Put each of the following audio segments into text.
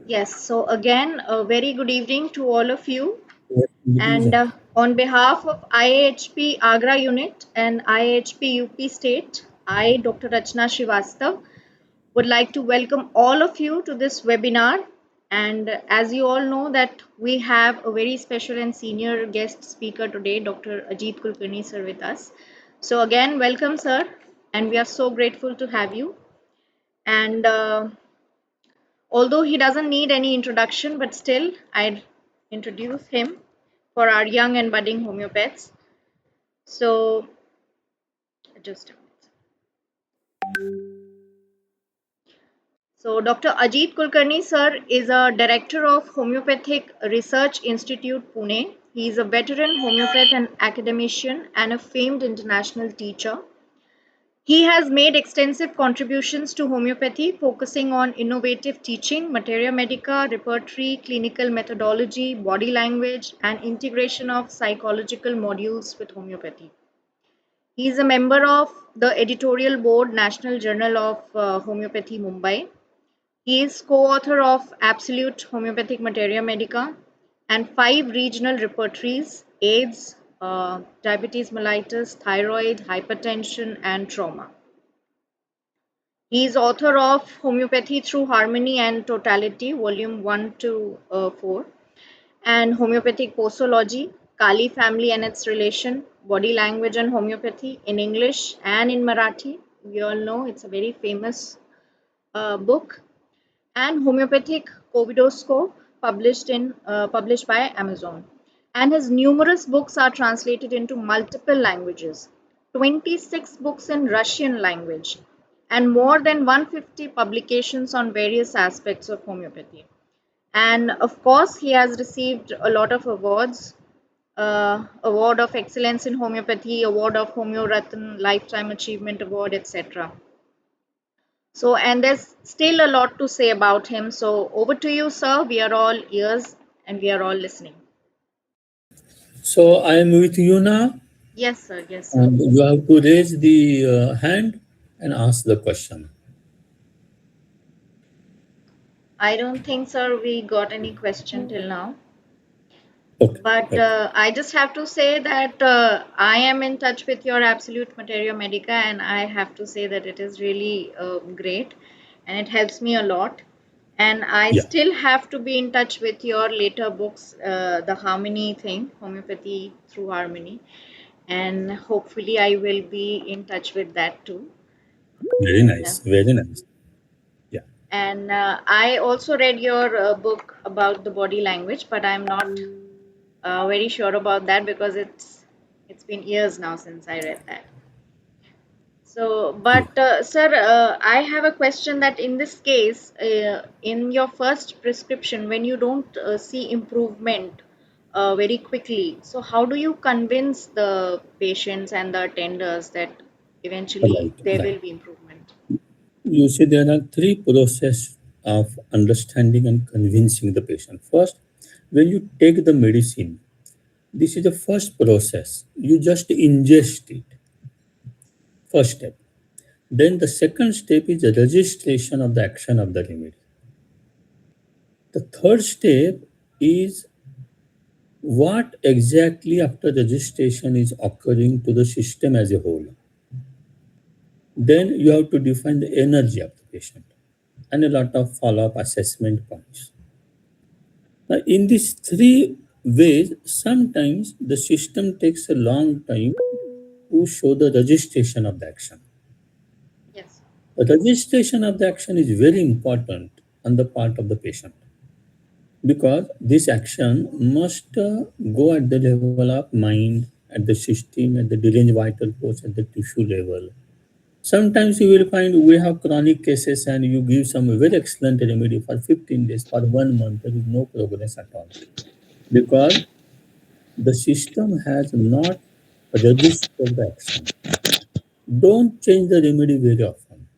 Yes, so again, a very good evening to all of you. Yes, it is. And on behalf of IIHP Agra Unit and IIHP UP State, I, Dr. Rachna Srivastav, would like to welcome all of you to this webinar. And as you all know that we have a very special and senior guest speaker today, Dr. Ajit Kulkarni sir with us. So again, welcome sir, and we are so grateful to have you. And although he doesn't need any introduction, but still, I'd introduce him for our young and budding homeopaths. So, just a minute. So, Dr. Ajit Kulkarni, sir, is a director of Homeopathic Research Institute, Pune. He is a veteran homeopath and academician and a famed international teacher. He has made extensive contributions to homeopathy, focusing on innovative teaching, Materia Medica, Repertory, clinical methodology, body language, and integration of psychological modules with homeopathy. He is a member of the Editorial Board, National Journal of Homeopathy, Mumbai. He is co-author of Absolute Homeopathic Materia Medica and 5 regional repertories: AIDS, diabetes mellitus, thyroid, hypertension, and trauma. He is author of Homeopathy Through Harmony and Totality, Volume 1 to 4, and Homeopathic Posology, Kali Family and its Relation, Body Language and Homeopathy in English and in Marathi. We all know it's a very famous book, and Homeopathic Covidoscope, published by Amazon. And his numerous books are translated into multiple languages, 26 books in Russian language, and more than 150 publications on various aspects of homeopathy. And of course, he has received a lot of awards. Award of Excellence in Homeopathy, Award of Homeo Ratna, Lifetime Achievement Award, etc. So, and there's still a lot to say about him. So, over to you, sir. We are all ears and we are all listening. So I am with you now, Yes, sir. Yes, sir. and you have to raise the hand and ask the question. I don't think, sir, we got any question till now. Okay, But okay. I just have to say that I am in touch with your Absolute Materia Medica, and I have to say that it is really great and it helps me a lot. And I Yeah. still have to be in touch with your later books, the Harmony thing, Homeopathy Through Harmony. And hopefully, I will be in touch with that too. Very Yeah. nice. Very nice. Yeah. And I also read your book about the body language, but I'm not very sure about that because it's been years now since I read that. So, Yeah. but sir, I have a question that in this case, in your first prescription, when you don't see improvement very quickly, so how do you convince the patients and the attenders that eventually Right. there Right. will be improvement? You see, there are three processes of understanding and convincing the patient. First, when you take the medicine, this is the first process. You just ingest it. First step. Then the second step is the registration of the action of the remedy. The third step is what exactly after registration is occurring to the system as a whole. Then you have to define the energy of the patient and a lot of follow-up assessment points. Now, in these three ways, sometimes the system takes a long time to show the registration of the action. Yes. The registration of the action is very important on the part of the patient because this action must go at the level of mind, at the system, at the deranged vital force, at the tissue level. Sometimes you will find we have chronic cases and you give some very excellent remedy for 15 days, for 1 month, there is no progress at all because the system has not registered the action. Don't change the remedy very often.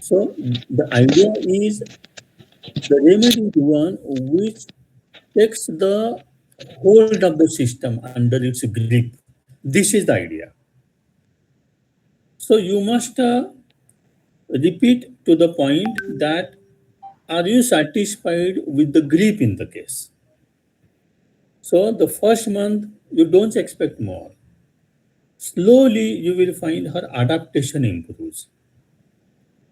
So the idea is the remedy is one which takes the hold of the system under its grip. This is the idea. So you must repeat to the point that Are you satisfied with the grip in the case? So the first month, you don't expect more. Slowly, you will find her adaptation improves.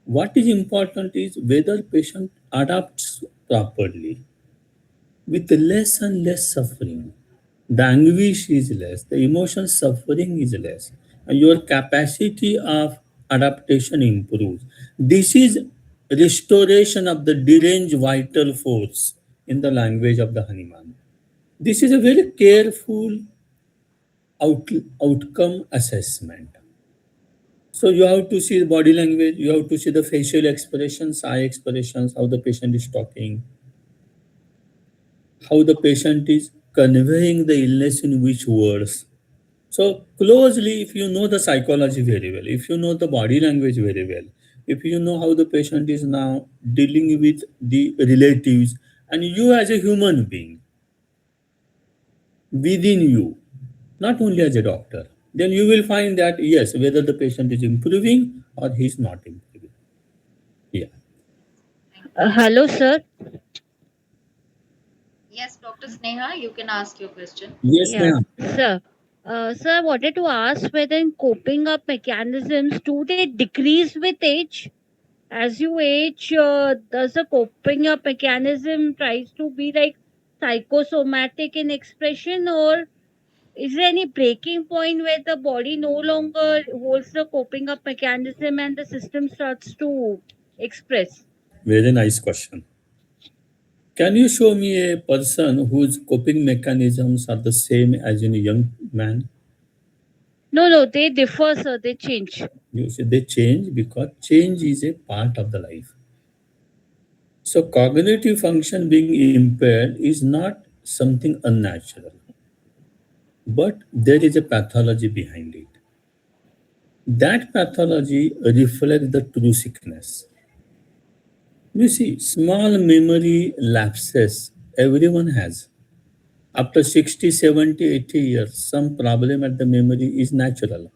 What is important is whether patient adapts properly with less and less suffering. The anguish is less, the emotional suffering is less, and your capacity of adaptation improves. This is restoration of the deranged vital force in the language of the Hanuman. This is a very careful out, outcome assessment. So you have to see the body language, you have to see the facial expressions, eye expressions, how the patient is talking, how the patient is conveying the illness in which words. So closely, if you know the psychology very well, if you know the body language very well, if you know how the patient is now dealing with the relatives, and you as a human being within you, not only as a doctor, then you will find that yes, whether the patient is improving or he's not improving. Yeah. Thank you. Hello, sir. Yes, Dr. Sneha, you can ask your question. Yes, Yeah, ma'am. sir. Sir, I wanted to ask whether in coping up mechanisms do they decrease with age? As you age, does the coping up mechanism tries to be like psychosomatic in expression, or is there any breaking point where the body no longer holds the coping up mechanism and the system starts to express? Very nice question. Can you show me a person whose coping mechanisms are the same as in a young man? No, no, they differ, sir. They change. You see, they change because change is a part of the life. So, cognitive function being impaired is not something unnatural, but there is a pathology behind it. That pathology reflects the true sickness. You see, small memory lapses everyone has. After 60, 70, 80 years, some problem at the memory is natural.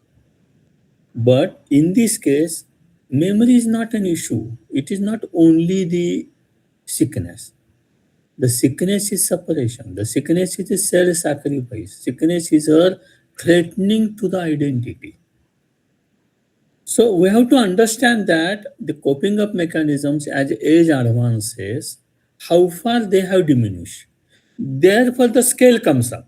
But in this case, memory is not an issue. It is not only the sickness. The sickness is separation. The sickness is a self-sacrifice. Sickness is her threatening to the identity. So we have to understand that the coping up mechanisms as age advances, how far they have diminished. Therefore, the scale comes up.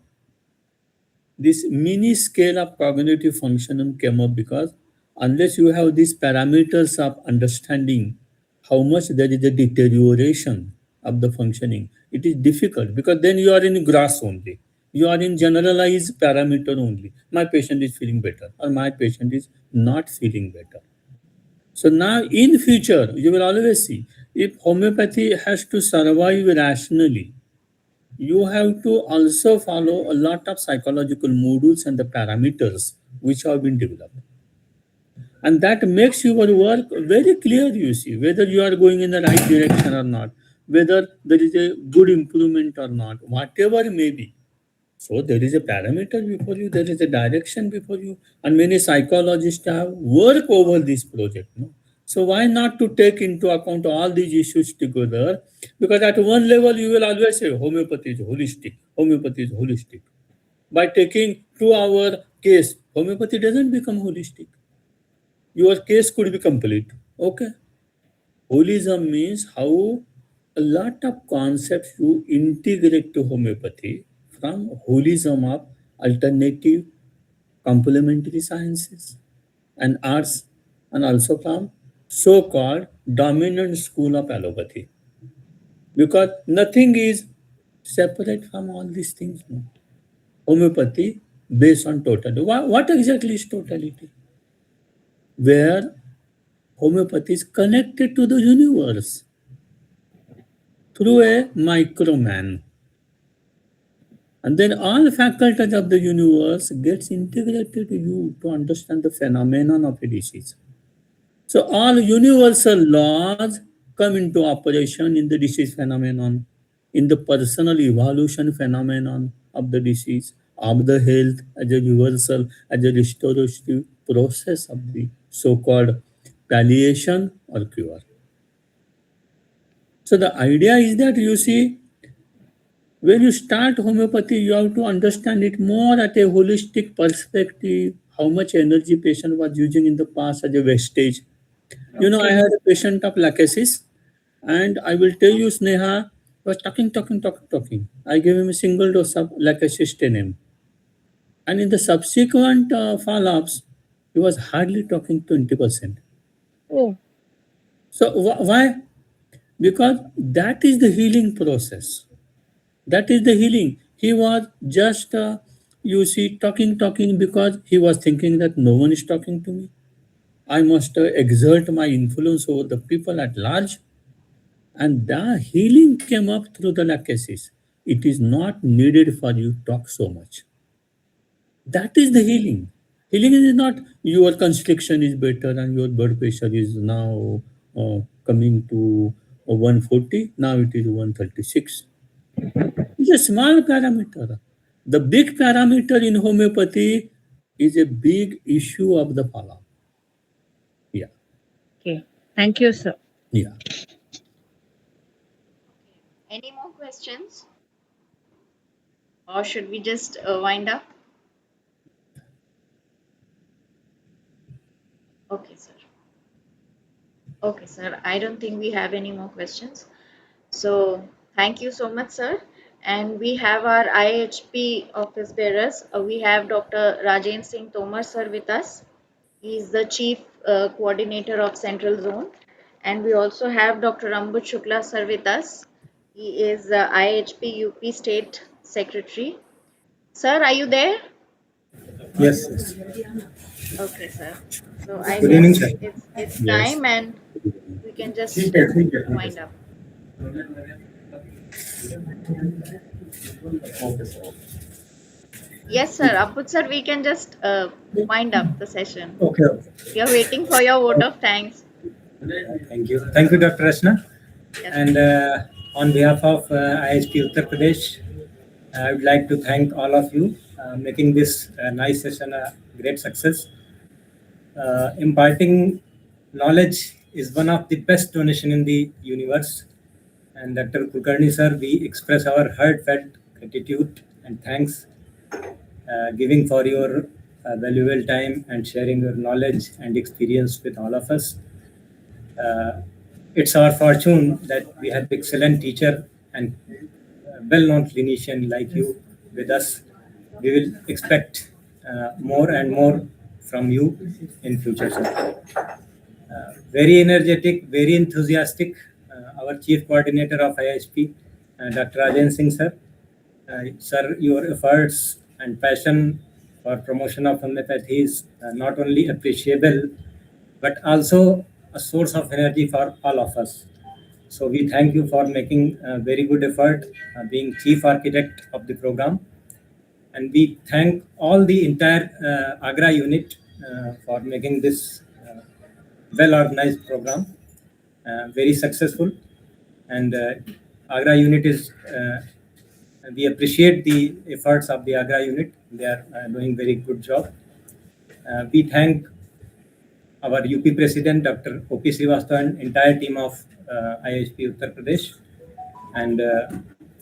This mini scale of cognitive functioning came up because unless you have these parameters of understanding how much there is a deterioration of the functioning, it is difficult because then you are in grass only. You are in generalized parameter only. My patient is feeling better or my patient is not feeling better. So now in future, you will always see if homeopathy has to survive rationally, you have to also follow a lot of psychological modules and the parameters which have been developed. And that makes your work very clear, you see, whether you are going in the right direction or not, whether there is a good improvement or not, whatever may be. So there is a parameter before you, there is a direction before you, and many psychologists have worked over this project. No? So why not to take into account all these issues together? Because at one level you will always say homeopathy is holistic. Homeopathy is holistic. By taking 2 hour case, homeopathy doesn't become holistic. Your case could be complete. Okay. Holism means how a lot of concepts you integrate to homeopathy from holism of alternative complementary sciences and arts, and also from so-called dominant school of allopathy, because nothing is separate from all these things. No. Homeopathy based on totality. What exactly is totality? Where homeopathy is connected to the universe through a microman. And then all faculties of the universe gets integrated to you to understand the phenomenon of a disease. So all universal laws come into operation in the disease phenomenon, in the personal evolution phenomenon of the disease, of the health as a reversal, as a restorative process of the so-called palliation or cure. So the idea is that you see, when you start homeopathy, you have to understand it more at a holistic perspective. How much energy patient was using in the past as a wastage. I Okay. had a patient of lachesis, and I will tell you, Sneha was talking. I gave him a single dose of lachesis 10 ml. And in the subsequent follow-ups, he was hardly talking 20%. Oh, So why? Because that is the healing process. That is the healing. He was just, talking because he was thinking that no one is talking to me. I must exert my influence over the people at large. And the healing came up through the lachesis. It is not needed for you to talk so much. That is the healing. Healing is not your constriction is better and your blood pressure is now coming to 140. Now it is 136. It's a small parameter. The big parameter in homeopathy is a big issue of the phala. Yeah, okay. Thank you, sir. yeah. Any more questions? Or should we just wind up? Okay, sir. Okay, sir. I don't think we have any more questions. So, thank you so much, sir. And we have our IHP office bearers. We have Dr. Rajen Singh Tomar, sir, with us. He is the chief coordinator of Central Zone. And we also have Dr. Ambut Shukla, sir, with us. He is IHP UP State Secretary. Sir, are you there? Yes, yes. Okay, sir. So I Good evening, guess sir. it's Yes. time and we can just ठीक है wind sir. up. Okay, sir. Yes, sir. Abud sir, we can just wind up the session. Okay, okay. We are waiting for your vote of thanks. Thank you, Dr. Rachna. Yes, sir. And on behalf of IHP Uttar Pradesh, I would like to thank all of you making this nice session a great success. Imparting knowledge is one of the best donation in the universe. And Dr. Kulkarni sir, we express our heartfelt gratitude and thanks giving for your valuable time and sharing your knowledge and experience with all of us. Uh, it's our fortune that we have excellent teacher and well-known clinician like you with us. We will expect more and more from you in future, sir. Very energetic, very enthusiastic. Our chief coordinator of IHP, Dr. Rajan Singh, sir. Sir, your efforts and passion for promotion of homeopathy is not only appreciable, but also a source of energy for all of us. So we thank you for making a very good effort, being chief architect of the program. And we thank all the entire Agra unit for making this well organized program, very successful. And Agra unit is, we appreciate the efforts of the Agra unit. They are doing very good job. We thank our UP President, Dr. O.P. Srivastava, and entire team of IHP Uttar Pradesh, and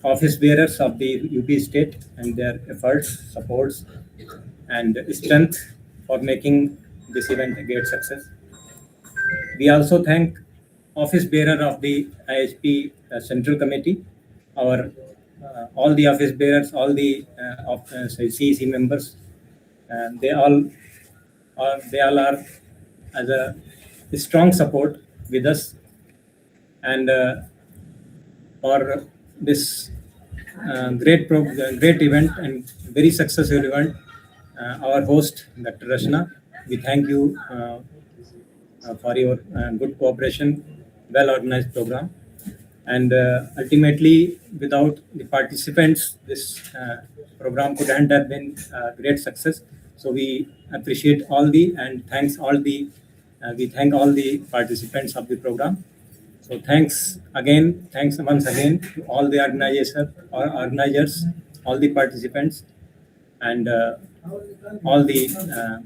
office bearers of the UP state and their efforts, supports, and strength for making this event a great success. We also thank office bearer of the IHP Central Committee, our all the office bearers, all the CEC members, and they all are as a strong support with us, and for this great event and very successful event. Our host, Dr. Rashna, we thank you for your good cooperation, well organized program. And ultimately, without the participants, this program couldn't have been a great success. So we appreciate all the and thanks all the we thank all the participants of the program. So thanks once again to all the organizers, all the participants, and all the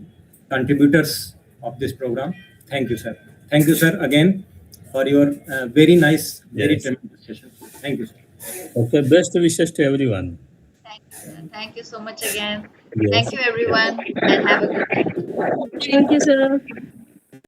contributors of this program. Thank you, sir. Thank you, sir, again. for your very nice, very Yes. tremendous session. Thank you, sir. Okay. Best wishes to everyone. Thank you, sir. Thank you so much again. Thank Yes. you, Yes. everyone, and have a good day. Thank you, sir.